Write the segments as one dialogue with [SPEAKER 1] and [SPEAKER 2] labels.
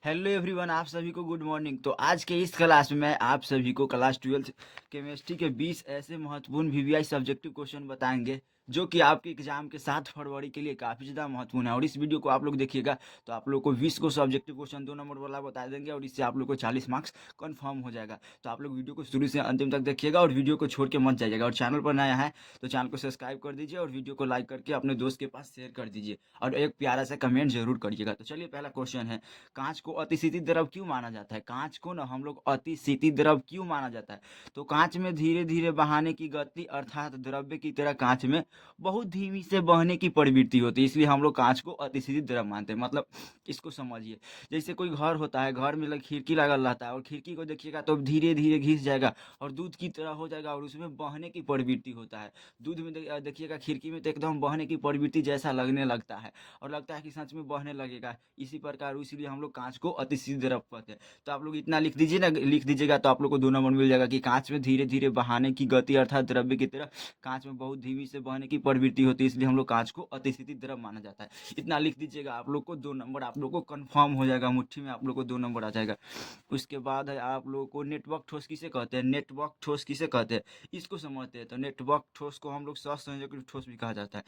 [SPEAKER 1] Hello everyone, आप सभी को गुड मॉर्निंग। तो आज के इस क्लास में मैं आप सभी को क्लास 12 केमिस्ट्री के 20 ऐसे महत्वपूर्ण वीवीआई सब्जेक्टिव क्वेश्चन बताएंगे जो कि आपके एग्जाम के 7 फरवरी के लिए काफ़ी ज़्यादा महत्वपूर्ण है। और इस वीडियो को आप लोग देखिएगा तो आप लोग को 20 को सब्जेक्टिव क्वेश्चन 2 नंबर वाला बता देंगे और इससे आप लोग को 40 मार्क्स कन्फर्म हो जाएगा। तो आप लोग वीडियो को शुरू से अंतिम तक देखिएगा और वीडियो को छोड़ के मत जाइएगा। और चैनल पर नया है तो चैनल को सब्सक्राइब कर दीजिए और वीडियो को लाइक करके अपने दोस्त के पास शेयर कर दीजिए और एक प्यारा सा कमेंट जरूर करिएगा। तो चलिए, पहला क्वेश्चन है, कांच को अतिशीतल द्रव क्यों माना जाता है? कांच को ना हम लोग अतिशीतल द्रव क्यों माना जाता है? तो कांच में धीरे धीरे बहाने की गति अर्थात द्रव्य की तरह कांच में बहुत धीमी से बहने की प्रवृत्ति होती है, इसलिए हम लोग कांच को अतिशीतल द्रव मानते हैं। मतलब इसको समझिए, जैसे कोई घर होता है, घर में खिड़की लगल रहता है और खिड़की को देखिएगा तो धीरे धीरे घिस जाएगा और दूध की तरह हो जाएगा और उसमें बहने की प्रवृत्ति होता है। दूध में देखिएगा खिड़की में तो एकदम बहने की प्रवृत्ति जैसा लगने लगता है और लगता है कि सच में बहने लगेगा। इसी प्रकार इसीलिए हम लोग कांच को अतिशीतल द्रव कहते हैं। तो आप लोग इतना लिख दीजिए ना, लिख दीजिएगा तो आप लोग को 2 नंबर मिल जाएगा कि कांच में धीरे धीरे बहाने की गति अर्थात द्रव्य की तरह कांच में बहुत धीमी से बहने की प्रवृत्ति होती है, इसलिए हम लोग कांच को अतिशीतल द्रव माना जाता है। इतना लिख दीजिएगा, आप लोग को 2 नंबर आप लोग को कंफर्म हो जाएगा, मुट्ठी में आप लोग को 2 नंबर आ जाएगा। उसके बाद है आप लोगों को नेटवर्क ठोस किसे कहते हैं? नेटवर्क ठोस किसे कहते हैं इसको समझते हैं। तो नेटवर्क ठोस को हम लोग सहसंयोजक ठोस भी कहा जाता है।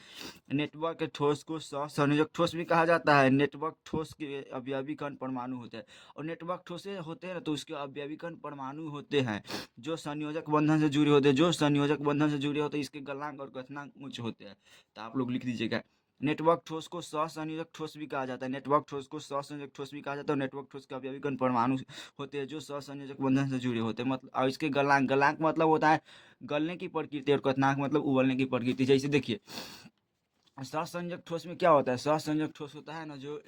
[SPEAKER 1] नेटवर्क के ठोस को सहसंयोजक ठोस भी कहा जाता है। नेटवर्क ठोस के अवयवी कण परमाणु होते हैं और नेटवर्क ठोस होते हैं ना तो उसके अवयवी कण परमाणु होते हैं जो संयोजक बंधन से जुड़े होते हैं। जो संयोजक बंधन से जुड़े होते हैं इसके गलनांक और गलनांक उच्च होते हैं। तो आप लोग लिख दीजिएगा, नेटवर्क ठोस को सहसंयोजक ठोस भी कहा जाता है। नेटवर्क ठोस को सहसंयोजक ठोस भी कहा जाता है और नेटवर्क ठोस के अवयवी कण परमाणु होते हैं जो सहसंयोजक बंधन से जुड़े होते हैं। मतलब और इसके गलनांक, गलनांक मतलब होता है गलने की प्रकृति और क्वथनांक मतलब उबलने की प्रकृति। जैसे देखिए, सहसंयोजक ठोस में क्या होता है? सहसंयोजक ठोस होता है ना जो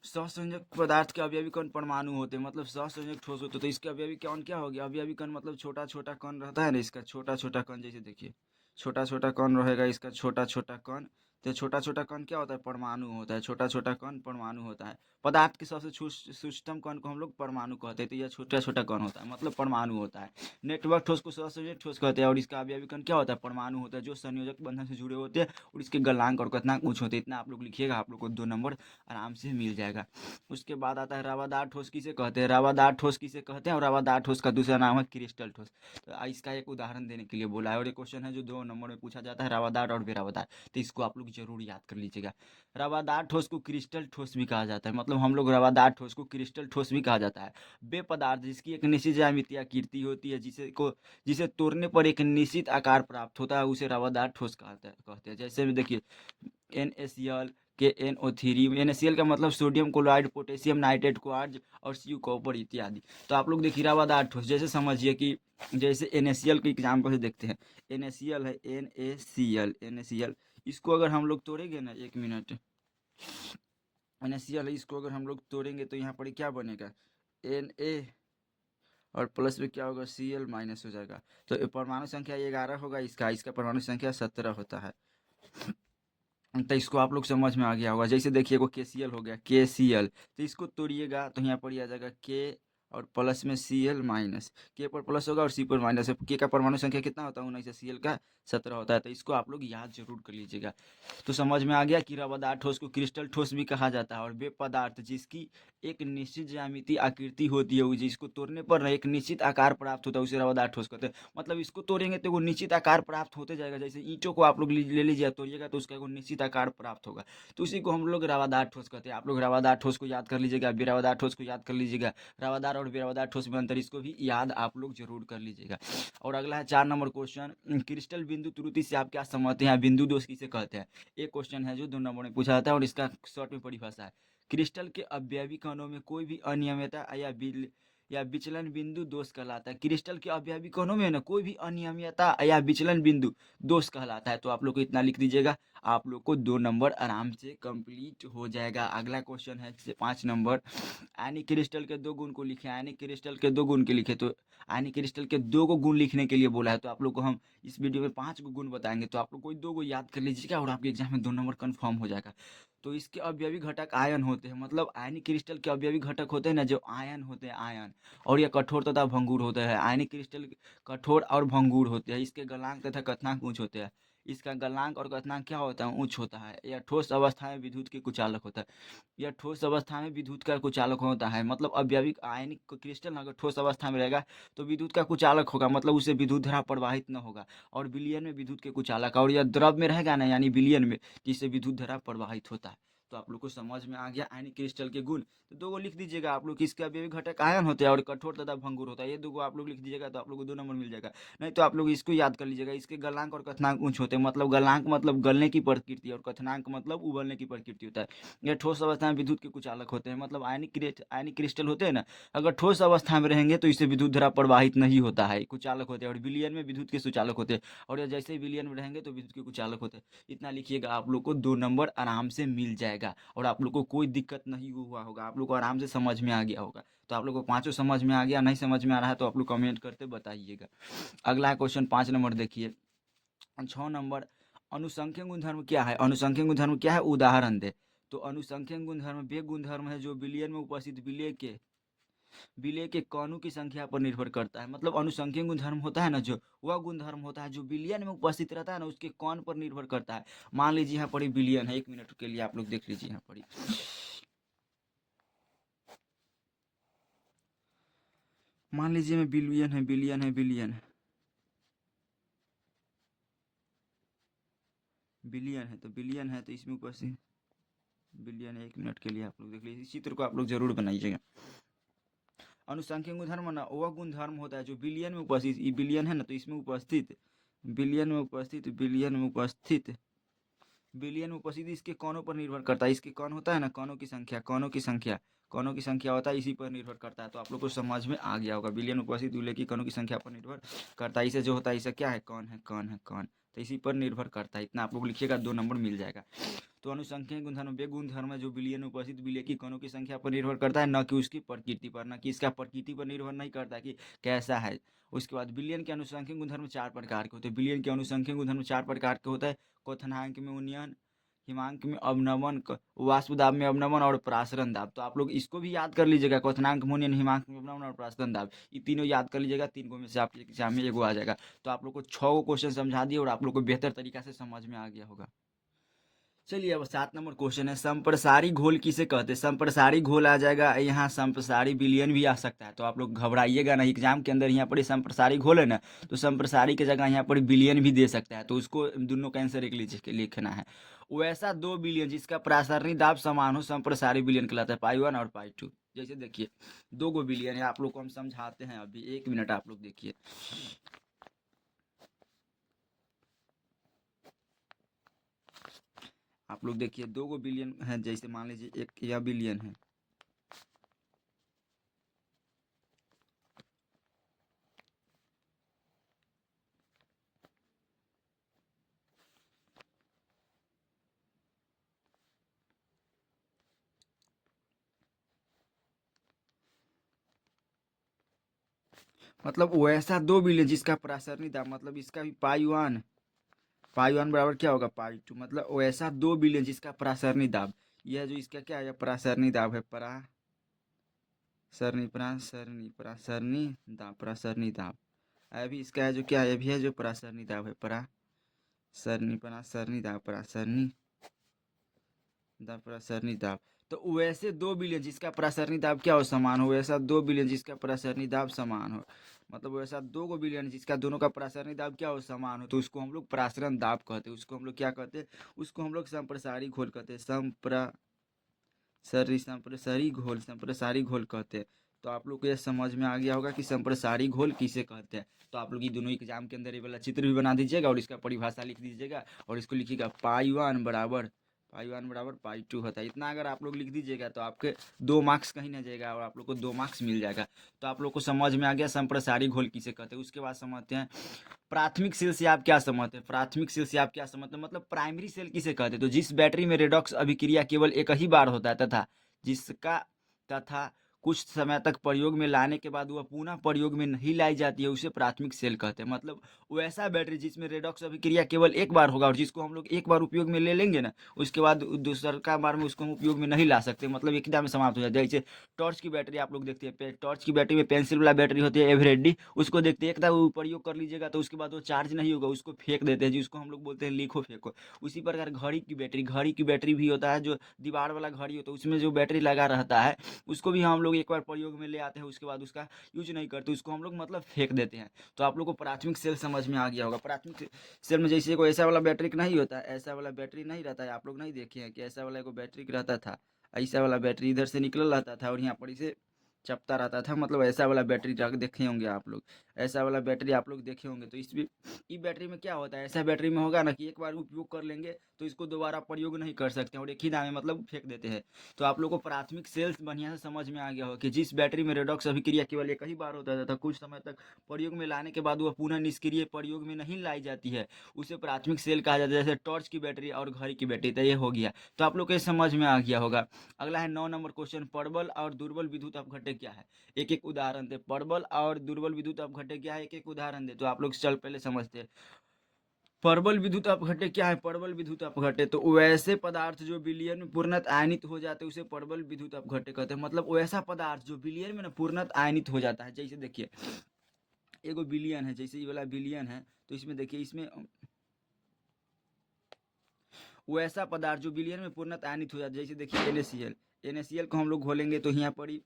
[SPEAKER 1] सहसंयोजक पदार्थ के अवयवी कण परमाणु होते हैं, मतलब सहसंयोजक ठोस होते हैं। तो इसके अवयवी कण क्या हो गया? अवयवी कण मतलब छोटा छोटा कण रहता है ना, इसका छोटा छोटा कण। जैसे देखिए, छोटा छोटा कण रहेगा, इसका छोटा छोटा कण। तो छोटा छोटा कण क्या होता है? परमाणु होता है। छोटा छोटा कण परमाणु होता है। पदार्थ के सबसे सूक्ष्मतम कण को हम लोग परमाणु कहते हैं। तो यह छोटा छोटा कण होता है, मतलब परमाणु होता है। नेटवर्क ठोस को सहसंयोजक ठोस कहते हैं और इसका अवयवी कण क्या होता है? परमाणु होता है जो संयोजक बंधन से जुड़े होते हैं और इसके गलनांक और क्वथनांक उच्च होते हैं। इतना आप लोग लिखिएगा, आप लोग को 2 नंबर आराम से मिल जाएगा। उसके बाद आता है रवादार ठोस किसे कहते हैं? रवादार ठोस किसे कहते हैं और रवादार ठोस का दूसरा नाम है क्रिस्टल ठोस। तो इसका एक उदाहरण देने के लिए बोला है और ये क्वेश्चन है जो 2 नंबर में पूछा जाता है, रवादार और बेरवादार। तो इसको आप लोग जरूर याद कर लीजिएगा। रवादार ठोस को क्रिस्टल ठोस भी कहा जाता है, मतलब हम लोग रवादार ठोस को क्रिस्टल ठोस भी कहा जाता है। वे पदार्थ जिसकी एक निश्चित ज्यामितीय आकृति होती है, जिसे तोड़ने पर एक निश्चित आकार प्राप्त होता है, उसे रवादार ठोस कहते हैं। जैसे भी देखिए, NaCl के NO3, NaCl का मतलब sodium chloride, potassium nitrate, quartz और Cu कॉपर इत्यादि। तो आप लोग देखिए रवादार ठोस, जैसे समझिए कि जैसे NaCl के एग्जाम्पल से देखते हैं। NaCl है, NaCl इसको अगर हम लोग तोड़ेंगे ना, 1 मिनट, NaCl है, इसको अगर हम लोग तोड़ेंगे तो यहाँ पर क्या बनेगा? Na और प्लस में क्या होगा? Cl माइनस हो जाएगा। तो परमाणु संख्या 11 होगा, इसका परमाणु संख्या 17 होता है। तो इसको आप लोग समझ में आ गया होगा। जैसे देखिए, को KCl हो गया, KCl, तो इसको तोड़िएगा तो यहाँ पर ही आ जाएगा K और प्लस में Cl माइनस। K पर प्लस होगा और C पर माइनस है। K का परमाणु संख्या कितना होता है? 19 है। Cl का 17 होता है। तो इसको आप लोग याद जरूर कर लीजिएगा। तो समझ में आ गया कि रवादार ठोस को क्रिस्टल ठोस भी कहा जाता है और वे पदार्थ जिसकी एक निश्चित ज्यामितीय आकृति होती है, जिसको तोड़ने पर एक निश्चित आकार प्राप्त होता है, उसे रवादार ठोस कहते हैं। मतलब इसको तोड़ेंगे तो वो निश्चित आकार प्राप्त होते जाएगा। जैसे ईंटों को आप लोग ले लीजिए, तोड़िएगा तो उसका एक निश्चित आकार प्राप्त होगा, तो उसी को हम लोग रवादार ठोस कहते हैं। आप लोग रवादार ठोस को याद कर लीजिएगा, बेरवादार ठोस को याद कर लीजिएगा। रवादार और बेरवादार ठोस में अंतर, इसको भी याद आप लोग जरूर कर लीजिएगा। और अगला है 4 नंबर क्वेश्चन, क्रिस्टल बिंदु त्रुटि से आप क्या समझते हैं? बिंदु दोष किसे कहते हैं? एक क्वेश्चन है जो 2 नंबर में पूछा जाता है और इसका शॉर्ट में परिभाषा है, क्रिस्टल के अवयवी कणों में कोई भी अनियमितता या विचलन बिंदु दोष कहलाता है। क्रिस्टल के अवयवी कणों में ना कोई भी अनियमितता या विचलन बिंदु दोष कहलाता है। तो आप लोग को इतना लिख दीजिएगा, आप लोग को 2 नंबर आराम से कंप्लीट हो जाएगा। अगला क्वेश्चन है 5 नंबर, आयनिक क्रिस्टल के 2 गुण को लिखे। आयनिक क्रिस्टल के 2 गुण के लिखे, तो आयनिक क्रिस्टल के 2 गुण लिखने के लिए बोला है। तो आप लोग को हम इस वीडियो में 5 गुण बताएंगे, तो आप लोग कोई 2 याद कर लीजिएगा और आपके एग्जाम में 2 नंबर कन्फर्म हो जाएगा। तो इसके अवयवी घटक आयन होते हैं, मतलब आयनिक क्रिस्टल के अवयवी घटक होते हैं ना जो आयन होते हैं, आयन। और ये कठोर तथा भंगुर होते हैं। आयनिक क्रिस्टल कठोर और भंगुर होते हैं। इसके गलनांक तथा कथनांक उच्च होते हैं। इसका गलनांक और क्वथनांक क्या होता है? उच्च होता है। यह ठोस अवस्था में विद्युत के कुचालक होता है। यह ठोस अवस्था में विद्युत का कुचालक होता है, मतलब अवयविक आयनिक क्रिस्टल अगर ठोस अवस्था में रहेगा तो विद्युत का कुचालक होगा, मतलब उसे विद्युत धारा प्रवाहित न होगा। और विलयन में विद्युत के कुचालक, और यह द्रव में रहेगा ना, यानी विलयन में, जिससे विद्युत धारा प्रवाहित होता है। तो आप लोग को समझ में आ गया आयनिक क्रिस्टल के गुण। तो दो को लिख दीजिएगा आप लोग, किसके अवयवी घटक आयन होते हैं और कठोर तथा भंगुर होता है। ये दो को आप लोग लिख दीजिएगा तो आप लोग को 2 नंबर मिल जाएगा। नहीं तो आप लोग इसको याद कर लीजिएगा, इसके गलनांक और कथनांक उच्च होते हैं, मतलब गलनांक मतलब गलने की प्रकृति और कथनांक मतलब उबलने की प्रकृति होता है। यह ठोस अवस्था में विद्युत के कुचालक होते हैं, मतलब आयनिक क्रिस्टल होते हैं ना, अगर ठोस अवस्था में रहेंगे तो इससे विद्युत धारा प्रवाहित नहीं होता है, कुचालक होते हैं। और विलयन में विद्युत के सुचालक होते हैं, और जैसे ही विलयन में रहेंगे तो विद्युत के कुचालक होते हैं। इतना लिखिएगा, आप लोग को 2 नंबर आराम से मिल जाएगा और आप लोग को कोई दिक्कत नहीं हुआ होगा, आप लोग को आराम से समझ में आ गया होगा। तो आप लोग को पांचों समझ में आ गया, नहीं समझ में आ रहा है तो आप लोग कमेंट करते बताइएगा। अगला क्वेश्चन 5 नंबर देखिए। 6 नंबर, अनुसंख्यक गुणधर्म क्या है? अनुसंख्यक गुणधर्म क्या है, उदाहरण दे। तो अनुसंख्यक गुणधर्म वे गुणधर्म है जो विलयन में उपस्थित विलय के कणों की संख्या पर निर्भर करता है। मतलब अनुसंख्यक गुणधर्म होता है ना, जो वह गुणधर्म होता है जो विलयन में उपस्थित रहता है ना, उसके कण पर निर्भर करता है। मान लीजिए यहाँ पर विलयन है, 1 मिनट के लिए आप लोग देख लीजिए। यहाँ पर मान लीजिए में बिलियन है, बिलियन है, बिलियन है, बिलियन है, तो बिलियन है तो इसमें उपस्थित बिलियन है। 1 मिनट के लिए आप लोग देख लीजिए, इस चित्र को आप लोग जरूर बनाइएगा। अनुसंख्यक गुणधर्म ना वह गुणधर्म होता है जो बिलियन में उपस्थित, ये बिलियन है ना तो इसमें उपस्थित, बिलियन में उपस्थित, बिलियन में उपस्थित, बिलियन में उपस्थित इसके कणों पर निर्भर करता है। इसके कण होता है ना, कणों की संख्या, कणों की संख्या, कणों की संख्या होता है, इसी पर निर्भर करता है। तो आप लोग को समझ में आ गया होगा, बिलियन उपस्थित विलय की कणों की संख्या पर निर्भर करता है। इसे जो होता है इसे क्या है, कण है, कण है, कण, तो इसी पर निर्भर करता है। इतना आप लोग लिखिएगा, 2 नंबर मिल जाएगा। तो अनुसंख्यक गुणधर्म वे गुणधर्म है जो विलयन में उपस्थित विलय की कणों की संख्या पर निर्भर करता है, न कि उसकी प्रकृति पर, न कि इसका प्रकृति पर निर्भर नहीं करता कि कैसा है। उसके बाद विलयन के अनुसंख्यक गुणधर्म 4 प्रकार के होते हैं। विलयन के अनुसंख्यक गुणधर्म 4 प्रकार के होते हैं। क्वथनांक में उन्नयन, हिमांक में अवनमन, वाष्प दाब में अवनमन और प्रासरण दाब। तो आप लोग इसको भी याद कर लीजिएगा, क्वथनांक में उन्नयन, हिमांक में अवनमन और प्रासरण दाब, ये तीनों याद कर लीजिएगा। 3 को में से आपके एग्जाम में एगो आ जाएगा। तो आप लोग को 6 को क्वेश्चन समझा दिए और आप लोग को बेहतर तरीका से समझ में आ गया होगा। चलिए अब 7 नंबर क्वेश्चन है, संप्रसारी घोल किसे कहते हैं? संप्रसारी घोल आ जाएगा यहाँ, संप्रसारी विलयन भी आ सकता है। तो आप लोग घबराइएगा नहीं, एग्जाम के अंदर यहाँ पर संप्रसारी घोल है ना, तो संप्रसारी की जगह यहाँ पर विलयन भी दे सकता है। तो उसको दोनों का आंसर एक लिखना है। वैसा 2 विलयन जिसका प्रासरणी दाब समान हो संप्रसारी विलयन कहलाता है, पाई 1 और पाई 2। जैसे देखिए 2 गो विलयन है, आप लोग को हम समझाते हैं अभी, 1 मिनट आप लोग देखिए। आप लोग देखिए 2 गो बिलियन है, जैसे मान लीजिए एक यह बिलियन है, मतलब वैसा 2 बिलियन जिसका प्रासरणी दाब, मतलब इसका भी पाई वन बराबर क्या होगा, पाई 2, मतलब वैसा 2 बिलियन जिसका प्रासरणी दाब, यह जो इसका क्या है, प्रासरणी दाब है, प्रासरणी दाब। अभी इसका है जो क्या है, अभी है जो प्रासरणी दाब है, प्रासरणी दाब। तो वैसे 2 बिलियन जिसका प्रासरणी दाब क्या हो, समान हो, वैसा 2 बिलियन जिसका प्रासरणी दाब समान हो, मतलब वैसा 2 गो बिलियन जिसका दोनों का प्रासरणी दाब क्या हो, समान हो, तो उसको हम लोग प्रासरण दाब कहते हैं। उसको हम लोग क्या कहते हैं, उसको हम लोग संप्रसारी घोल कहते हैं, संप्रसारी घोल कहते हैं। तो आप लोग को यह समझ में आ गया होगा कि संप्रसारी घोल किसे कहते हैं। तो आप लोग ये दोनों एग्जाम के अंदर ये वाला चित्र भी बना दीजिएगा और इसका परिभाषा लिख दीजिएगा और इसको लिखिएगा, पाई 1 बराबर पाई 2 होता है। इतना अगर आप लोग लिख दीजिएगा तो आपके 2 मार्क्स कहीं ना जाएगा और आप लोग को 2 मार्क्स मिल जाएगा। तो आप लोग को समझ में आ गया संप्रसारी घोल किसे कहते हैं। उसके बाद समझते हैं प्राथमिक सेल से आप क्या समझते हैं। प्राथमिक सेल से आप क्या समझते हैं, मतलब प्राइमरी सेल किसे कहते हैं। तो जिस बैटरी में रेडॉक्स अभिक्रिया केवल एक ही बार होता है तथा कुछ समय तक प्रयोग में लाने के बाद वह पुनः प्रयोग में नहीं लाई जाती है, उसे प्राथमिक सेल कहते हैं। मतलब वैसा बैटरी जिसमें रेडॉक्स अभिक्रिया केवल एक बार होगा और जिसको हम लोग एक बार उपयोग में ले लेंगे ना, उसके बाद दूसरा बार में उसको हम उपयोग में नहीं ला सकते, मतलब एकदम समाप्त हो जाता है। जैसे टॉर्च की बैटरी आप लोग देखते हैं, टॉर्च की बैटरी में पेंसिल वाला बैटरी होती है एवरेडी, उसको देखते हैं एक बार प्रयोग कर लीजिएगा तो उसके बाद वो चार्ज नहीं होगा, उसको फेंक देते हैं, जिसको हम लोग बोलते हैं लिखो फेंको। उसी प्रकार घड़ी की बैटरी भी होता है, जो दीवार वाला घड़ी होता है उसमें जो बैटरी लगा रहता है, उसको भी हम लोग एक बार प्रयोग में ले आते हैं, उसके बाद उसका यूज नहीं करते, उसको हम लोग मतलब फेंक देते हैं। तो आप लोग को प्राथमिक सेल समझ में आ गया होगा। प्राथमिक सेल में जैसे कोई ऐसा वाला बैटरी नहीं होता है, ऐसा वाला बैटरी नहीं रहता है, आप लोग नहीं देखे हैं कि ऐसा वाला एगो बैटरी रहता था, ऐसा वाला बैटरी इधर से निकल रहता था और यहाँ पर इसे चपता रहता था, मतलब ऐसा वाला बैटरी देखे होंगे आप लोग, ऐसा वाला बैटरी आप लोग देखे होंगे। तो इस बैटरी में क्या होता है, ऐसा बैटरी में होगा ना कि एक बार उपयोग कर लेंगे तो इसको दोबारा प्रयोग नहीं कर सकते और एक ही दाम में मतलब फेंक देते हैं। तो आप लोग को प्राथमिक सेल्स बढ़िया से समझ में आ गया हो कि जिस बैटरी में रेडॉक्स अभिक्रिया केवल एक ही बार होता था, कुछ समय तक प्रयोग में लाने के बाद वह पुनः निष्क्रिय प्रयोग में नहीं लाई जाती है, उसे प्राथमिक सेल कहा जाता है। जैसे टॉर्च की बैटरी और घड़ी की बैटरी, तो ये हो गया। तो आप लोग को समझ में आ गया होगा। अगला है 9 नंबर क्वेश्चन, प्रबल और दुर्बल विद्युत अपघट्य क्या है, एक एक उदाहरण दे। प्रबल और दुर्बल विद्युत अपघट्य क्या है, एक एक उदाहरण दे। तो आप लोग चल पहले समझते हैं प्रबल विद्युत अपघट्य क्या है। प्रबल विद्युत अपघट्य तो वैसे पदार्थ जो विलयन में पूर्णतः आयनित हो जाते हैं उसे प्रबल विद्युत अपघट्य कहते हैं। मतलब वैसा पदार्थ जो विलयन में ना पूर्णतः आयनित हो जाता है। जैसे देखिए एगो विलियन है, जैसे ये वाला विलियन है, तो इसमें देखिए इसमें वैसा पदार्थ जो विलयन में पूर्णतः आयनित हो जाता है। जैसे देखिए NaCl, NaCl को हम लोग घोलेंगे तो यहाँ पर ही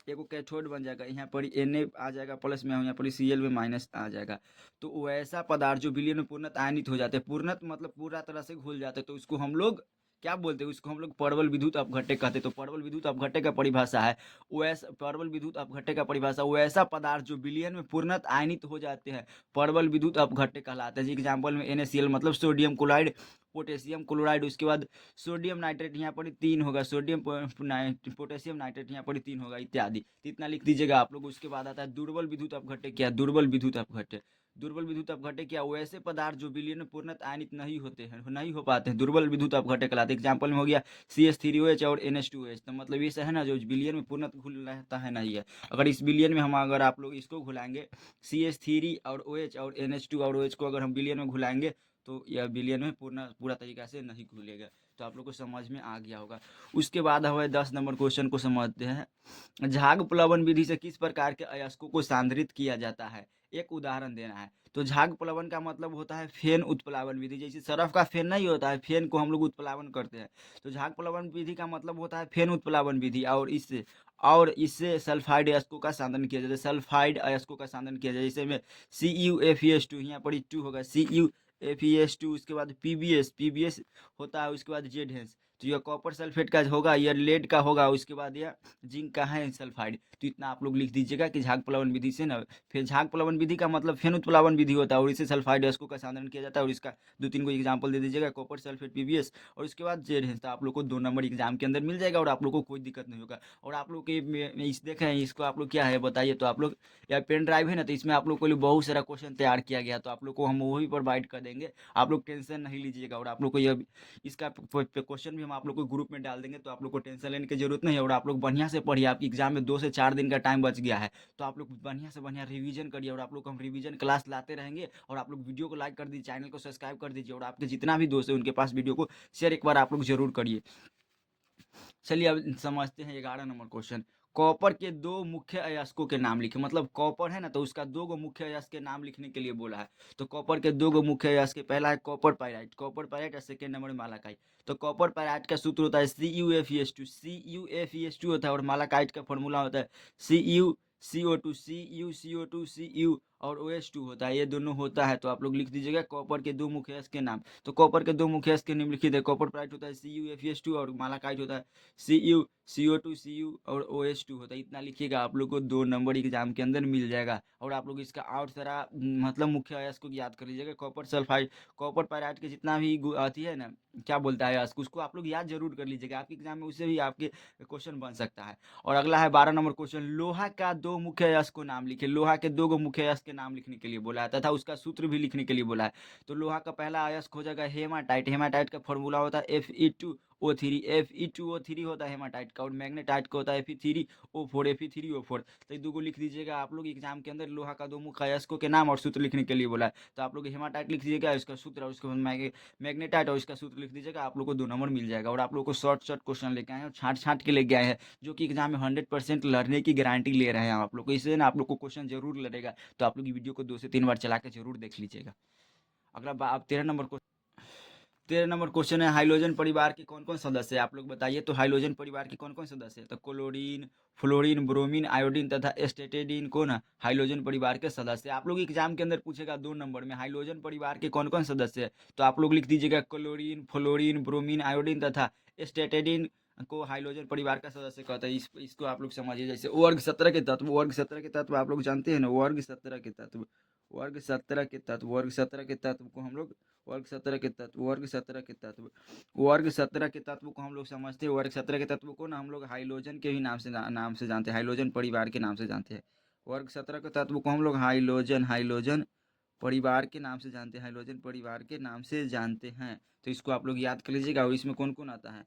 [SPEAKER 1] एगो कैथोड बन जाएगा, यहाँ पर Na आ जाएगा प्लस में, यहाँ पर Cl में माइनस आ जाएगा। तो वैसा पदार्थ जो विलयन में पूर्णतः आयनित हो जाते हैं, पूर्णतः मतलब पूरा तरह से घुल जाते हैं, तो उसको हम लोग क्या बोलते हैं, उसको हम लोग प्रबल विद्युत अपघट्य कहते हैं। तो प्रबल विद्युत अपघट्य का परिभाषा है वैसा, प्रबल विद्युत अपघट्य का परिभाषा वैसा पदार्थ जो विलयन में पूर्णतः आयनित हो जाते हैं, प्रबल विद्युत अपघट्य कहलाते हैं। एग्जाम्पल में NaCl मतलब सोडियम क्लोराइड, पोटेशियम क्लोराइड, उसके बाद सोडियम नाइट्रेट, यहाँ पर 3 होगा, सोडियम पोटेशियम नाइट्रेट यहाँ पर 3 होगा इत्यादि। तो इतना लिख दीजिएगा आप लोग। उसके बाद आता है दुर्बल विद्युत अपघट्य क्या, दुर्बल विद्युत अपघट्य। दुर्बल विद्युत अपघट्य क्या, वैसे पदार्थ जो विलयन में पूर्णतः आयनित नहीं होते हैं, नहीं हो पाते हैं, दुर्बल विद्युत अपघट्य कहलाते हैं। एग्जाम्पल में हो गया CH3OH और NH2OH। तो मतलब ये है ना जो विलयन में पूर्णतः घुल रहता है नहीं है। अगर इस विलयन में हम अगर आप लोग इसको घुलाएंगे CH3 और OH और NH2 और OH को अगर हम विलयन में घुलाएंगे तो यह विलयन में पूरा तरीका से नहीं घुलेगा। तो आप लोग को समझ में आ गया होगा। उसके बाद हमें 10 नंबर क्वेश्चन को समझते हैं। झाग प्लवन विधि से किस प्रकार के अयस्कों को सांद्रित किया जाता है, एक उदाहरण देना है। तो झाग प्लवन का मतलब होता है फेन उत्प्लावन विधि। जैसे सरफ का फेन नहीं होता है, फेन को हम लोग उत्प्लावन करते हैं, तो झाग प्लवन विधि का मतलब होता है फेन उत्प्लावन विधि। और इससे सल्फाइड अयस्कों का सांद्रण किया जाता है, सल्फाइड अयस्कों का सांद्रण किया जाता है। जैसे में CuFeS2, यहाँ पर 2 होगा CuFeS2, उसके बाद PbS होता है, उसके बाद Z-हेंस। तो यह कॉपर सल्फेट का होगा, यह लेड का होगा, उसके बाद यह जिंक का है सल्फाइड। तो इतना आप लोग लिख दीजिएगा कि झाग प्लवन विधि से ना, फिर झाग प्लवन विधि का मतलब फेन उत्प्लावन विधि होता है और इससे सल्फाइड अयस्कों का सांद्रण किया जाता है। और इसका 2-3 को एग्जाम्पल दे दीजिएगा, कॉपर सल्फेट PbS और उसके बाद Z-हेंस। तो आप लोग को 2 नंबर एग्जाम के अंदर मिल जाएगा और आप लोग को कोई दिक्कत नहीं होगा। और आप लोग के इस देखें इसको आप लोग क्या है बताइए, तो आप लोग या पेन ड्राइव है ना, तो इसमें आप लोग के लिए बहुत सारा क्वेश्चन तैयार किया गया, तो आप लोग को हम वही प्रोवाइड कर देंगे। आप लोग टेंशन नहीं लीजिएगा और आप लोग को यह इसका क्वेश्चन भी हम आप लोग को ग्रुप में डाल देंगे, तो आप लोग को टेंशन लेने की जरूरत नहीं है। और आप लोग बढ़िया से पढ़िए, आपकी एग्जाम में 2 से 4 दिन का टाइम बच गया है, तो आप लोग बढ़िया से बढ़िया रिवीजन करिए और आप लोग को हम रिवीजन क्लास लाते रहेंगे। और आप लोग वीडियो को लाइक कर दीजिए, चैनल को सब्सक्राइब कर दीजिए और आपके जितना भी दोस्त है उनके पास वीडियो को शेयर एक बार आप लोग जरूर करिए। चलिए अब समझते हैं 11 नंबर क्वेश्चन। कॉपर के 2 मुख्य अयस्कों के नाम लिखे। मतलब कॉपर है ना, तो उसका 2 गो मुख्य अयस्क के नाम लिखने के लिए बोला है। तो कॉपर के 2 गो मुख्य अयस्क, पहला है कॉपर पायराइट, कॉपर पायराइट और सेकेंड नंबर मालाकाइट। तो कॉपर पायराइट का सूत्र होता है CuFeS2 होता है और मालाकाइट का फॉर्मूला होता है Cu और OH2 होता है, ये दोनों होता है। तो आप लोग लिख दीजिएगा कॉपर के 2 मुख्य अयस्क के नाम। तो कॉपर के 2 मुख्य अयस्क के निम्नलिखित है, कॉपर पायराइट होता है CuFeS2 और मालाकाइट होता है Cu और OH2 होता है। इतना लिखिएगा, आप लोग को 2 नंबर एग्जाम के अंदर मिल जाएगा। और आप लोग इसका और सारा मतलब मुख्य अयस्क को याद कर लीजिएगा। कॉपर सल्फाइड, कॉपर पायराइट के जितना भी आती है ना, क्या बोलता है अयस्क, उसको आप लोग याद जरूर कर लीजिएगा, आपके एग्जाम में उससे भी आपके क्वेश्चन बन सकता है। और अगला है 12 नंबर क्वेश्चन, लोहा का 2 मुख्य अयस्क को नाम लिखे। लोहा के 2 गो मुख्य अयस्क के नाम लिखने के लिए बोला है तथा उसका सूत्र भी लिखने के लिए बोला है। तो लोहा का पहला अयस्क हो जाएगा हेमाटाइट। हेमाटाइट का फॉर्मूला होता है O3, Fe2O3 होता है हेमाटाइट का, और मैग्नेटाइट का होता है Fe3O4, Fe3O4। तो ये दो को लिख दीजिएगा आप लोग एग्जाम के अंदर। लोहा का दो मुख्य अयस्कों के नाम और सूत्र लिखने के लिए बोला है, तो आप लोग हेमाटाइट लिख दीजिएगा इसका सूत्र, और उसके बाद मैग्नेटाइट और इसका सूत्र लिख दीजिएगा, आप लोग को 2 नंबर मिल जाएगा। और आप लोग को शॉर्ट क्वेश्चन लेके आए हैं और छांट छांट के लेके आए हैं, जो कि एग्जाम में 100% लड़ने की गारंटी ले रहे हैं आप लोग को। इसलिए ना आप लोग को क्वेश्चन जरूर लड़ेगा, तो आप लोग की वीडियो को 2 से 3 बार चला के जरूर देख लीजिएगा। अगला आप 13 नंबर क्वेश्चन है, हाइड्रोजन परिवार के कौन कौन सदस्य है आप लोग बताइए। तो हाइड्रोजन परिवार के कौन कौन सदस्य है, तो क्लोरीन, फ्लोरीन, ब्रोमीन, आयोडीन तथा एस्टेटिडीन कौन है, हाइड्रोजन परिवार के सदस्य। आप लोग एग्जाम के अंदर पूछेगा 2 नंबर में हाइड्रोजन परिवार के कौन कौन सदस्य है, तो आप लोग लिख दीजिएगा क्लोरीन, फ्लोरीन, ब्रोमीन, आयोडीन तथा एस्टेटिडीन को हाइड्रोजन परिवार का सदस्य कहता है। इसको आप लोग समझिए। जैसे वर्ग 17 के तत्व आप लोग जानते हैं ना, वर्ग 17 के तत्व को हम लोग वर्ग 17 के तत्व को हम लोग समझते हैं। वर्ग 17 के तत्व को ना हम लोग हाइड्रोजन के भी नाम से जानते हैं, हाइड्रोजन परिवार के नाम से जानते हैं। वर्ग 17 के तत्व को हम लोग हाइड्रोजन परिवार के नाम से जानते हैं, हाइड्रोजन परिवार के नाम से जानते हैं। तो इसको आप लोग याद कर लीजिएगा। और इसमें कौन कौन आता है,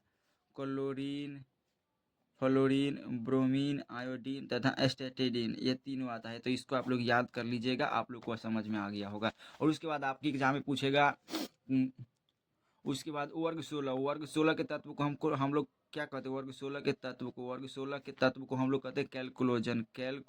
[SPEAKER 1] क्लोरीन, फ्लोरीन, ब्रोमीन, आयोडीन तथा एस्टेटिडीन, ये तीनों आता है। तो इसको आप लोग याद कर लीजिएगा, आप लोग को समझ में आ गया होगा। और उसके बाद आपकी एग्जाम में पूछेगा उसके बाद वर्ग 16 के तत्व को हम लोग क्या कहते हैं, वर्ग 16 के तत्व को हम लोग कहते हैं कैल्कोजन कहते हैं।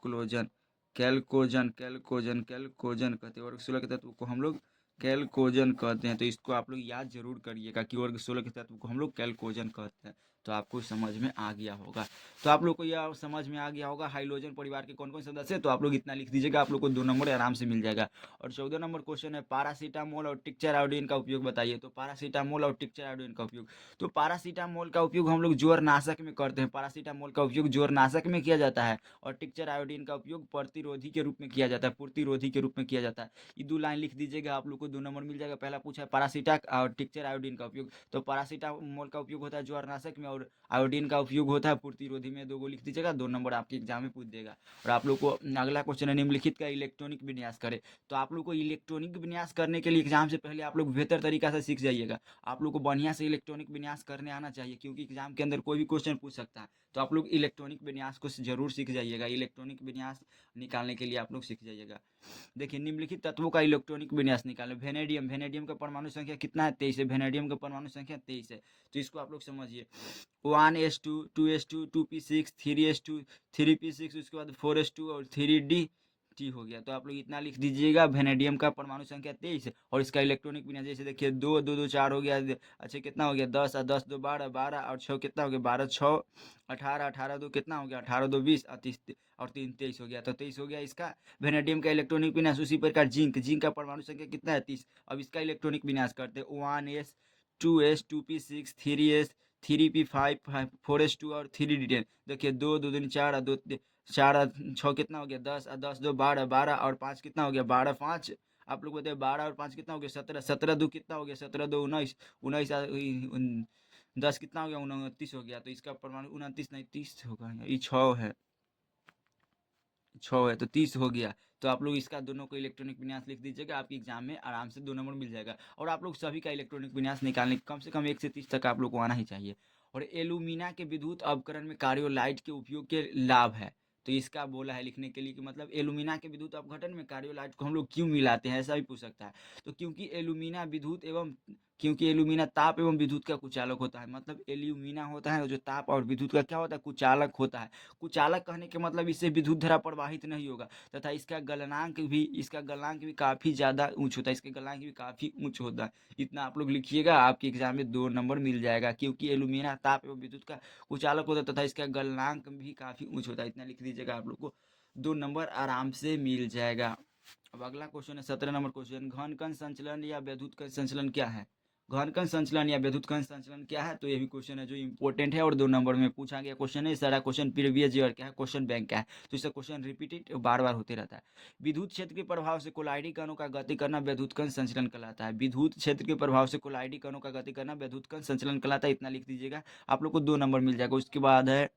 [SPEAKER 1] वर्ग 16 के तत्व को हम लोग कैल्कोजन कहते हैं। तो इसको आप लोग याद जरूर करिएगा कि वर्ग 16 के तत्व को हम लोग कैल्कोजन कहते हैं। तो आपको समझ में आ गया होगा। तो आप लोग को यह समझ में आ गया होगा हाइड्रोजन परिवार के कौन कौन सदस्य हैं। तो आप लोग इतना लिख दीजिएगा, आप लोग को 2 नंबर आराम से मिल जाएगा। और 14 नंबर क्वेश्चन है, पैरासीटामोल और टिक्चर आयोडीन का उपयोग बताइए। तो पैरासीटामोल और टिक्चर आयोडीन का उपयोग, तो पैरासीटामोल का उपयोग हम लोग ज्वरनाशक में करते हैं, पैरासीटामोल का उपयोग ज्वरनाशक में किया जाता है। और टिक्चर आयोडीन का उपयोग प्रतिरोधी के रूप में किया जाता है, पूर्तिरोधी के रूप में किया जाता है। ये 2 लाइन लिख दीजिएगा, आप लोग को 2 नंबर मिल जाएगा। पहला पूछा है पैरासीटा और टिक्चर आयोडीन का उपयोग, तो पैरासीटामोल का उपयोग होता है ज्वरनाशक में और आयोडीन का उपयोग होता है पूर्तिरोधी में। 2 को लिख दीजिएगा, 2 नंबर आपके एग्जाम में पूछ देगा। और आप लोग को अगला क्वेश्चन है, निम्नलिखित का इलेक्ट्रॉनिक विन्यास करें। तो आप लोग को इलेक्ट्रॉनिक विन्यास करने के लिए एग्जाम से पहले आप लोग बेहतर तरीका से सीख जाइएगा। आप लोग को बढ़िया से इलेक्ट्रॉनिक विन्यास करने आना चाहिए, क्योंकि एग्जाम के अंदर कोई भी क्वेश्चन पूछ सकता है। तो आप लोग इलेक्ट्रॉनिक विन्यास को जरूर सीख जाइएगा, इलेक्ट्रॉनिक विन्यास निकालने के लिए आप लोग सीख जाइएगा। देखिए, निम्नलिखित तत्वों का इलेक्ट्रॉनिक विन्यास निकालें। वेनेडियम का परमाणु संख्या कितना है, 23 है। वेनेडियम का परमाणु संख्या 23 है। तो इसको आप लोग समझिए, 1s2, 2s2, 2p6, 3s2, 3p6, उसके बाद 4s2 और 3d हो गया। तो आप लोग इतना लिख दीजिएगा, वेनेडियम का परमाणु संख्या 23 है और इसका इलेक्ट्रॉनिक विन्यास जैसे देखिए 2 2 2 4 हो गया। अच्छा, कितना हो गया, 10 और 10 2 12, 12 और 6 कितना हो गया, 12 6 18, 18 2 कितना हो गया, 18 2 20 और 30 और 3 23 हो गया। तो 23 हो गया इसका वेनेडियम का इलेक्ट्रॉनिक विन्यास। उसी प्रकार जिंक का परमाणु संख्या कितना है, 30। अब इसका इलेक्ट्रॉनिक विन्यास करते हैं, 1s, 2s, 2p6, 3s, 3p5, 4s2 और 3d10। देखिए 2 2 दूनी 4 और 2 4 और 6 कितना हो गया, 10 और 10 2 12, 12 और 5 कितना हो गया, 12 5। आप लोग बताइए 12 और 5 कितना हो गया, 17, 17 2 कितना हो गया, 17 2 19, 19 10 कितना हो गया, 29 हो गया। तो इसका परमाणु 29 नहीं 30 होगा, ये 6 है, 6 है तो 30 हो गया। तो आप लोग इसका दोनों को इलेक्ट्रॉनिक विन्यास लिख दीजिएगा, आपके एग्जाम में आराम से 2 नंबर मिल जाएगा। और आप लोग सभी का इलेक्ट्रॉनिक विन्यास निकालने कम से कम 1 से 30 तक आप लोग को आना ही चाहिए। और एल्यूमिना के विद्युत अवकरण में कार्योलाइट के उपयोग के लाभ है। तो इसका बोला है लिखने के लिए कि मतलब एल्यूमिना के विद्युत अपघटन में कार्योलाइट को हम लोग क्यों मिलाते हैं, ऐसा भी पूछ सकता है। तो क्योंकि एल्यूमिना ताप एवं विद्युत का कुचालक होता है। मतलब एल्यूमिना होता है जो ताप और विद्युत का क्या होता है, कुचालक होता है। कुचालक कहने के मतलब इससे विद्युत धारा प्रवाहित नहीं होगा, तथा इसका गलनांक भी काफ़ी ज़्यादा ऊंच होता है, इसके गलनांक भी काफ़ी ऊंच होता है। इतना आप लोग लिखिएगा, आपके एग्जाम में 2 नंबर मिल जाएगा, क्योंकि एल्यूमिना ताप एवं विद्युत का कुचालक होता है तथा इसका गलनांक भी काफ़ी ऊंच होता है। इतना लिख दीजिएगा, आप लोग को 2 नंबर आराम से मिल जाएगा। अब अगला क्वेश्चन है 17 नंबर क्वेश्चन, घन कण संचलन या वैद्युत कण संचलन क्या है। घन कण संचलन या वैद्युत कण संचलन क्या है, तो ये भी क्वेश्चन है जो इंपॉर्टेंट है और 2 नंबर में पूछा गया क्वेश्चन है। सारा क्वेश्चन प्रीवियस ईयर का है, क्वेश्चन बैंक का है, तो इसका क्वेश्चन रिपीटेड बार बार होते रहता है। विद्युत क्षेत्र के प्रभाव से कोलाइडी कणों का गति करना वैद्युत कण संचलन कहलाता है। विद्युत क्षेत्र के प्रभाव से कोलाइडी कणों का गति करना वैद्युत कण संचलन कहलाता है। इतना लिख दीजिएगा, आप लोग को 2 नंबर मिल जाएगा। उसके बाद है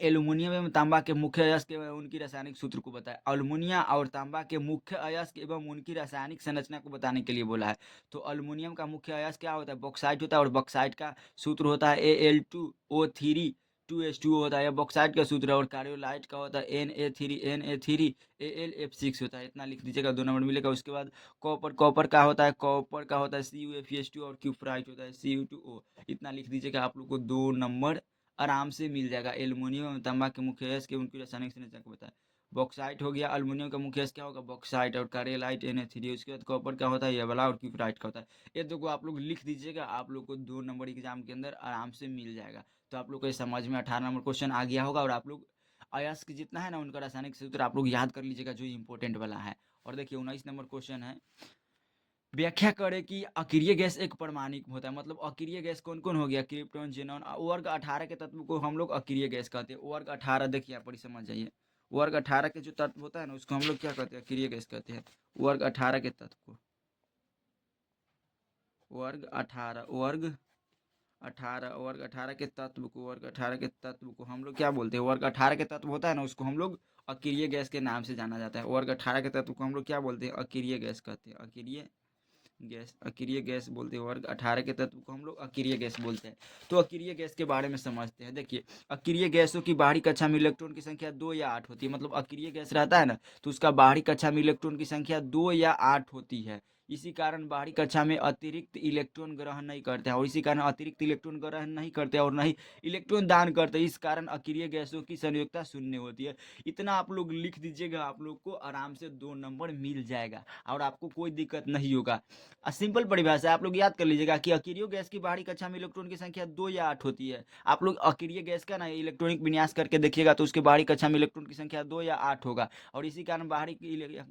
[SPEAKER 1] एल्युमिनियम एवं तांबा के मुख्य अयस्क एवं उनकी रासायनिक सूत्र को बताएं। अल्युमिनियम और तांबा के मुख्य अयस्क एवं उनकी रासायनिक संरचना को बताने के लिए बोला है। तो अल्युमिनियम का मुख्य अयस्क क्या होता है? बॉक्साइट होता है, और बॉक्साइट का सूत्र होता है Al2O3 2H2O होता है, यह बॉक्साइट का सूत्र है। और कार्योलाइट का होता है Na3 AlF6 होता है। इतना लिख दीजिएगा, 2 नंबर मिलेगा। उसके बाद कॉपर का होता है CuFeS2, और क्यूफराइट होता है Cu2O। इतना लिख दीजिएगा, आप लोग को 2 नंबर आराम से मिल जाएगा। एल्युमिनियम एवं तांबा के मुख्य अयस्क के उनकी रासायनिक संरचना को बताएं। बॉक्साइट हो गया, अल्युमिनियम का मुख्य अयस्क क्या होगा? बॉक्साइट, और कार्यलाइट Na3। उसके बाद कॉपर का होता है ये वाला, और क्यूफराइट का होता है। ये दो को आप लोग लिख दीजिएगा, आप लोग को 2 नंबर एग्जाम के अंदर आराम से मिल जाएगा। तो आप लोग को ये समझ में 18 नंबर क्वेश्चन आ गया होगा। और आप लोग अयस्क जितना है ना, उनका रासायनिक सूत्र आप लोग याद कर लीजिएगा, जो इंपॉर्टेंट वाला है। और देखिए 19 नंबर क्वेश्चन है, व्याख्या करें कि अक्रिय गैस एक परमाणुक होता है। मतलब अक्रिय गैस कौन कौन हो गया? Krypton, xenon. वर्ग 18 के तत्व को हम लोग अक्रिय गैस कहते हैं। वर्ग 18 देखिए आप बड़ी समझ जाइए, वर्ग 18 के जो तत्व होता है ना, उसको हम लोग क्या कहते हैं? अक्रिय गैस कहते हैं। वर्ग 18 के तत्व को, वर्ग 18 वर्ग 18 के तत्व को, वर्ग 18 के तत्व को हम लोग क्या बोलते हैं? वर्ग 18 के तत्व होता है ना, उसको हम लोग अक्रिय गैस के नाम से जाना जाता है। वर्ग 18 के तत्व को हम लोग क्या बोलते हैं? अक्रिय गैस कहते हैं। अक्रिय गैस बोलते हैं। वर्ग 18 के तत्व को हम लोग अक्रिय गैस बोलते हैं। तो अक्रिय गैस के बारे में समझते हैं। देखिए, अक्रिय गैसों की बाहरी कक्षा में इलेक्ट्रॉन की संख्या 2 या 8 होती है। मतलब अक्रिय गैस रहता है ना, तो उसका बाहरी कक्षा में इलेक्ट्रॉन की संख्या 2 या 8 होती है। इसी कारण बाहरी कक्षा में अतिरिक्त इलेक्ट्रॉन ग्रहण नहीं करते हैं, और इसी कारण अतिरिक्त इलेक्ट्रॉन ग्रहण नहीं करते और नहीं इलेक्ट्रॉन दान करते हैं। इस कारण अक्रिय गैसों की संयोजकता शून्य होती है। इतना आप लोग लिख दीजिएगा, आप लोग को आराम से 2 नंबर मिल जाएगा, और आपको कोई दिक्कत नहीं होगा। सिंपल परिभाषा आप लोग याद कर लीजिएगा कि अक्रिय गैस की बाहरी कक्षा में इलेक्ट्रॉन की संख्या 2 या 8 होती है। आप लोग अक्रिय गैस का ना इलेक्ट्रॉनिक विन्यास करके देखिएगा, तो उसके बाहरी कक्षा में इलेक्ट्रॉन की संख्या 2 या 8 होगा। और इसी कारण बाहरी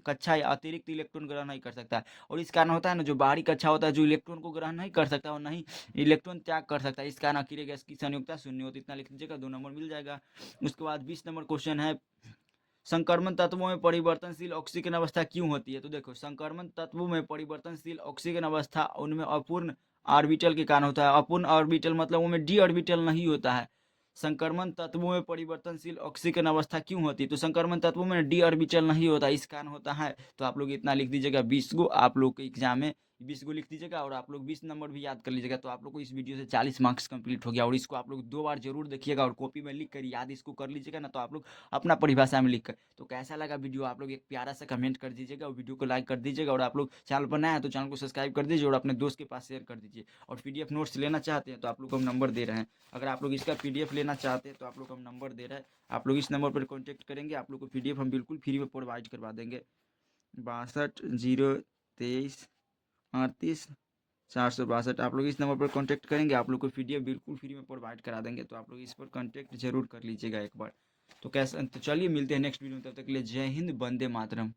[SPEAKER 1] कक्षा या अतिरिक्त इलेक्ट्रॉन ग्रहण नहीं कर सकता। और इस कारण होता है ना, जो बाहरी कक्षा होता है, जो इलेक्ट्रॉन को ग्रहण नहीं कर सकता और नहीं इलेक्ट्रॉन त्याग कर सकता है। इस कारण अक्रिय गैस की संयोजकता शून्य होती है। इतना लिख लीजिएगा, 2 नंबर मिल जाएगा। उसके बाद 20 नंबर क्वेश्चन है, संक्रमण तत्वों में परिवर्तनशील ऑक्सीजन अवस्था क्यों होती है? तो देखो, संक्रमण तत्वों में परिवर्तनशील ऑक्सीजन अवस्था उनमें अपूर्ण ऑर्बिटल के कारण होता है। अपूर्ण ऑर्बिटल मतलब उनमें डी ऑर्बिटल नहीं होता है। संक्रमण तत्वों में परिवर्तनशील ऑक्सीजन अवस्था क्यों होती है? तो संक्रमण तत्वों में डी ऑर्बिटल नहीं होता, इस कारण होता है। तो आप लोग इतना लिख दीजिएगा, 20 को आप लोग के एग्जाम में 20 को लिख दीजिएगा, और आप लोग 20 नंबर भी याद कर लीजिएगा। तो आप लोग को इस वीडियो से 40 मार्क्स कंप्लीट हो गया। और इसको आप लोग 2 बार जरूर देखिएगा, और कॉपी में लिख कर याद इसको कर लीजिएगा ना, तो आप लोग अपना परिभाषा में लिख कर। तो कैसा लगा वीडियो, आप लोग एक प्यारा सा कमेंट कर दीजिएगा, और वीडियो को लाइक कर दीजिएगा। और आप लोग चैनल पर नए हैं तो चैनल को सब्सक्राइब कर दीजिए, और अपने दोस्त के पास शेयर कर दीजिए। और पीडीएफ नोट्स लेना चाहते हैं तो आप लोग को हम नंबर दे रहे हैं। अगर आप लोग इसका पीडीएफ लेना चाहते हैं तो आप लोग को हम नंबर दे रहे हैं, आप लोग इस नंबर पर कॉन्टैक्ट करेंगे, आप लोग को पीडीएफ हम बिल्कुल फ्री में प्रोवाइड करवा देंगे। 62 023 38 462, आप लोग इस नंबर पर कॉन्टैक्ट करेंगे, आप लोग को पीडीएफ बिल्कुल फ्री में प्रोवाइड करा देंगे। तो आप लोग इस पर कॉन्टैक्ट जरूर कर लीजिएगा एक बार। तो कैसा, तो चलिए मिलते हैं नेक्स्ट वीडियो में, तब तक के लिए जय हिंद, वंदे मातरम।